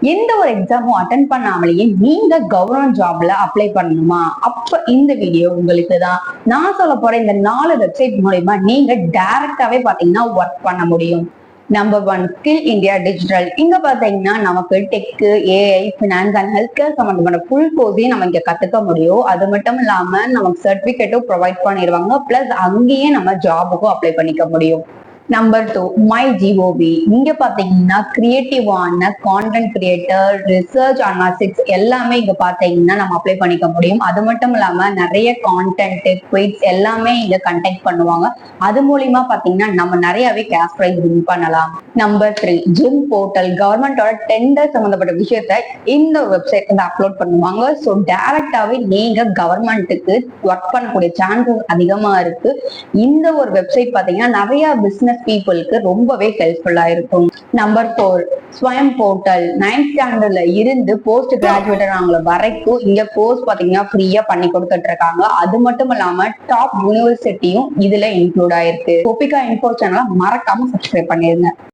எந்த ஒரு எக்ஸாமும் அட்டன் பண்ணாமலேயே நீங்க கவர்மெண்ட் ஜாப்ல அப்ளை பண்ணணுமா? அப்ப இந்த வீடியோ உங்களுக்கு தான். நான் சொல்ல போற இந்த 4 வெப்சைட் மூலமா நீங்க டைரக்டாவே பாத்தீங்கன்னா ஒர்க் பண்ண முடியும். Number 1 skill India digital. இங்க பாத்தீங்கன்னா நமக்கு tech, AI, finance and health care சம்பந்தமான ஃபுல் கோர்ஸையும் நம்ம இங்க கத்துக்க முடியும். அது மட்டும் இல்லாம நமக்கு சர்டிபிகேட்டும் ப்ரொவைட் பண்ணிடுவாங்க. பிளஸ் அங்கேயே நம்ம ஜாபுக்கும் அப்ளை பண்ணிக்க முடியும். Number 2 my GOV. இங்க பாத்தீங்கன்னா கிரியேட்டிவான கான்டென்ட் கிரியேட்டர், ரிசர்ச் அனாலிசிஸ் எல்லாமே இங்க பாத்தீங்கன்னா நம்ம அப்ளை பண்ணிக்க முடியும். அது மட்டும் இல்லாம நிறைய கான்டென்ட் குவிஸ் எல்லாமே இங்க கண்டக்ட் பண்ணுவாங்க. அது மூலியமா பாத்தீங்கன்னா நம்ம நிறையவே கேஷ் பிரைஸ் வின் பண்ணலாம். Number 3 GeM portal. கவர்மெண்டோட டெண்டர் சம்பந்தப்பட்ட விஷயத்த இந்த வெப்சைட் அப்லோட் பண்ணுவாங்க. ஸோ டைரக்டாவே நீங்க கவர்மெண்ட்டுக்கு ஒர்க் பண்ணக்கூடிய சான்சஸ் அதிகமா இருக்கு. இந்த ஒரு வெப்சைட் பாத்தீங்கன்னா நிறைய பிசினஸ் பீப்புளுக்கு ரொம்பவே ஹெல்ப்ஃபுல்லா இருக்கும். நம்பர் 4 ஸ்வயம் போர்ட்டல். 9th ஸ்டாண்டர்ட்ல இருந்து போஸ்ட் கிராஜுவேட் ஆனவங்க வரைக்கும் இங்க கோர்ஸ் பாத்தீங்கன்னா ஃப்ரீயா பண்ணி கொடுத்துட்டு இருக்காங்க. அது மட்டும் இல்லாம டாப் யூனிவர்சிட்டியும் இதுல இன்க்ளூட் ஆயிருக்கு. கோபிகா இன்ஃபோ சேனலை மறக்காம சப்ஸ்கிரைப் பண்ணிருங்க.